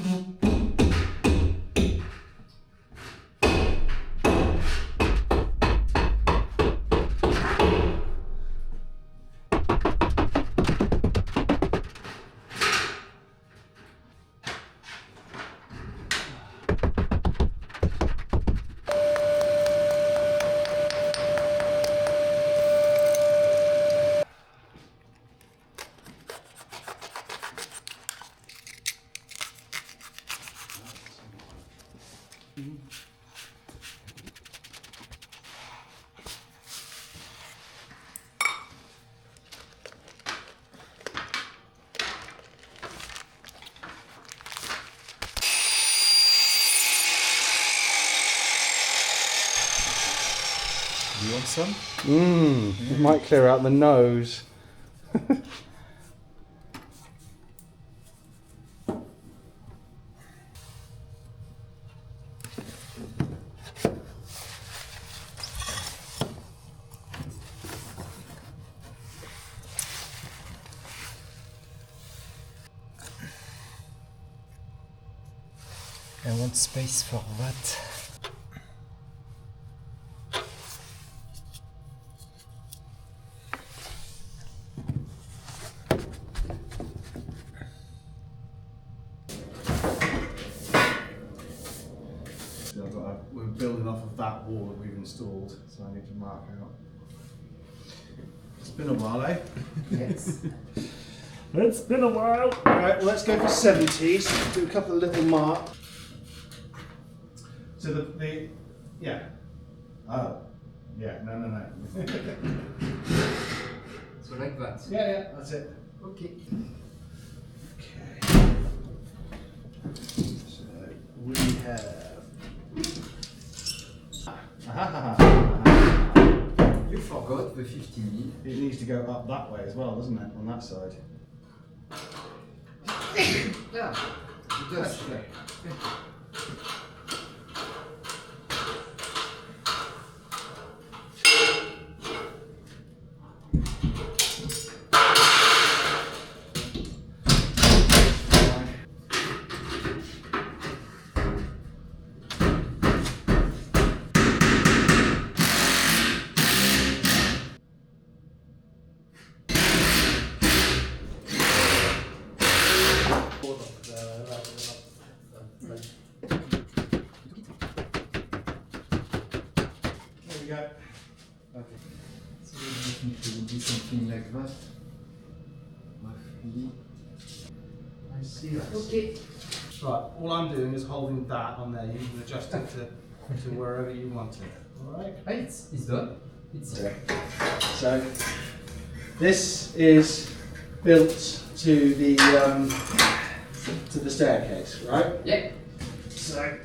You want some? It might clear out the nose. I want space for that. We're building off of that wall that we've installed, so I need to mark out. It's been a while, eh? Yes. It's been a while. Alright, well, let's go for 70, so do a couple of little marks. So the yeah. Oh. Yeah, no. So like that? Yeah, that's it. Okay. Okay. So we have... You forgot the 50 It needs to go up that way as well, doesn't it, on that side? Yeah, it does. There we go. Okay. So I think it will be something like that. Roughly. I see that. Okay. Right, all I'm doing is holding that on there. You can adjust it to wherever you want it. Alright? Ah, it's done. It's done. So, this is built to the staircase, right? Yeah. So,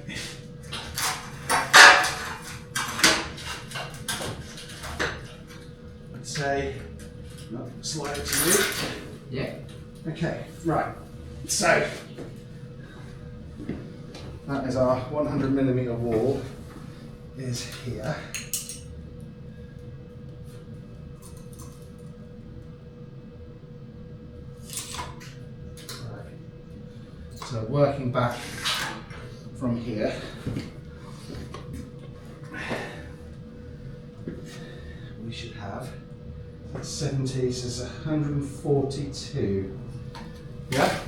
let's say, no, slide it to you. Yeah. Okay, right. So, that is our 100mm wall, is here. Right. So working back from here, we should have 70, so it's 142. Yeah?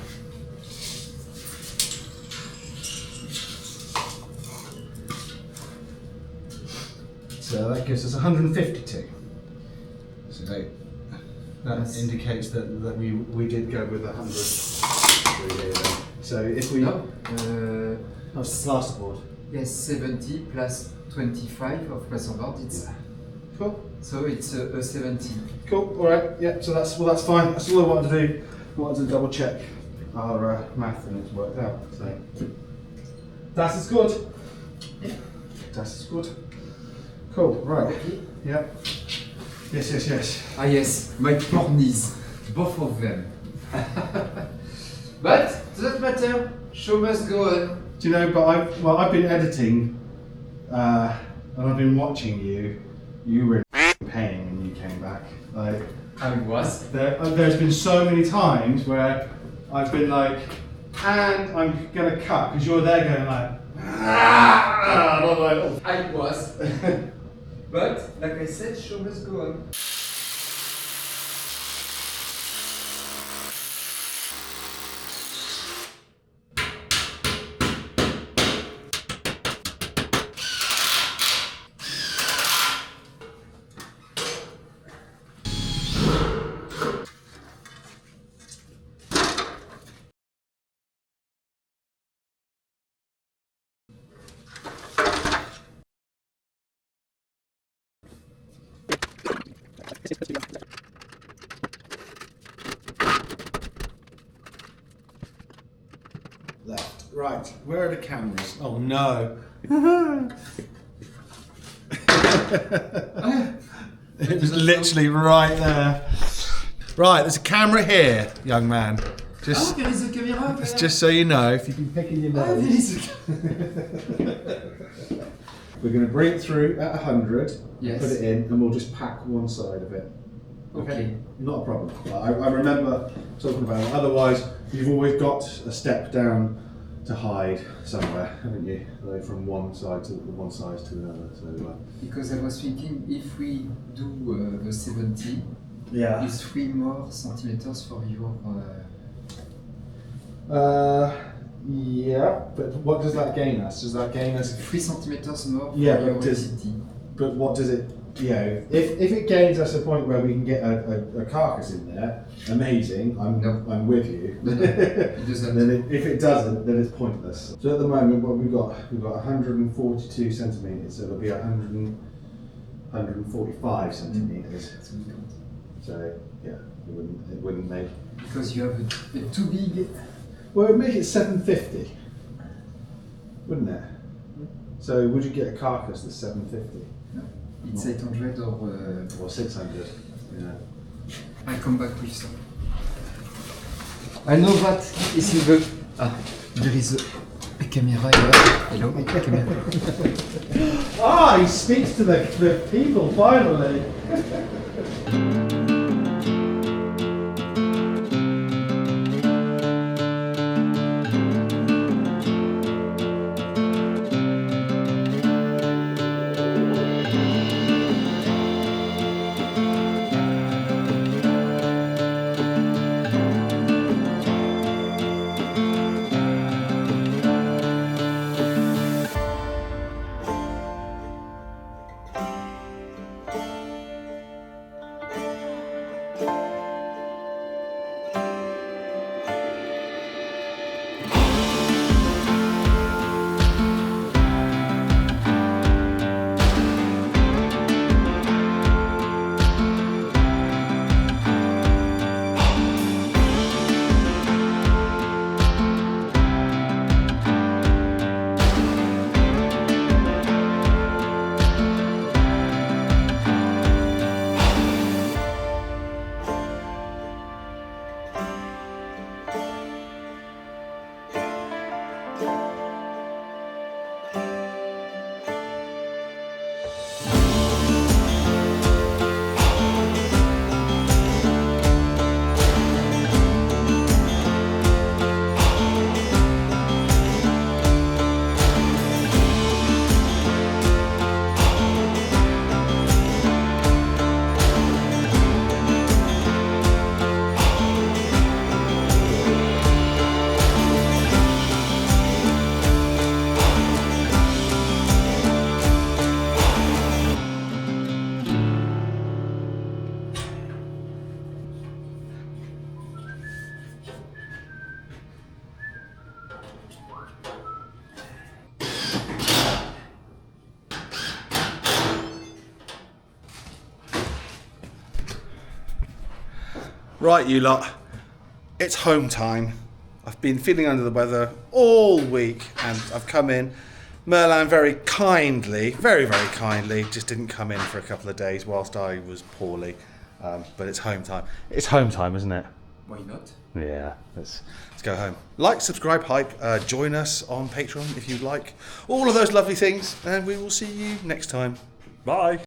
So that gives us 152. So that indicates that we did go with 100 through here then. So if we... No. That's the plasterboard. Yes, 70 plus 25 of plasterboard. It's Cool. so it's a 70. Cool, alright, yeah, so that's fine. That's all I wanted to do. I wanted to double check our math and it's worked out. So das ist gut. Yeah. Das ist gut. Cool, right. Okay. Yeah. Yes. Ah yes, my cornice, both of them. But doesn't matter. Show must go on. Do you know, but I've been editing and I've been watching you. You were in pain when you came back. Like, I was. there's been so many times where I've been like, and I'm going to cut because you're there going like. Ah! I was. But, like I said, show must go on. Left, right. Where are the cameras? Oh no. It was literally right there. Right, there's a camera here, young man. Just, there is a camera. just so you know, if you can pick in your nose. We're going to bring it through at 100, Yes. put it in, and we'll just pack one side of it. Okay. Not a problem. I remember talking about it. Otherwise, you've always got a step down to hide somewhere, haven't you? Like from one side to another. So, Because I was thinking if we do the 70, yeah. it's 3 more centimeters for your. Yeah, but what does that gain us? Does that gain us? 3 centimeters more Yeah, for your but does- rigidity. But what does it? You know, if it gains us a point where we can get a carcass in there, amazing. I'm with you. No, it doesn't. And then if it doesn't, then it's pointless. So at the moment, what we've got 142 centimeters. So it'll be 145 centimeters. That's good. So yeah, it wouldn't make. Because you have a too big. Well, it'd make it 750, wouldn't it? So would you get a carcass that's 750 No, it's 800 or. or 600? Yeah. I come back with some. I know that is in the. There is a camera here. Hello, camera. Ah, he speaks to the people finally. Right, you lot, it's home time. I've been feeling under the weather all week and I've come in. Merlin very kindly, very, very kindly, just didn't come in for a couple of days whilst I was poorly. But it's home time. It's home time, isn't it? Why not? Yeah, let's go home. Like, subscribe, hype, join us on Patreon if you'd like. All of those lovely things, and we will see you next time. Bye.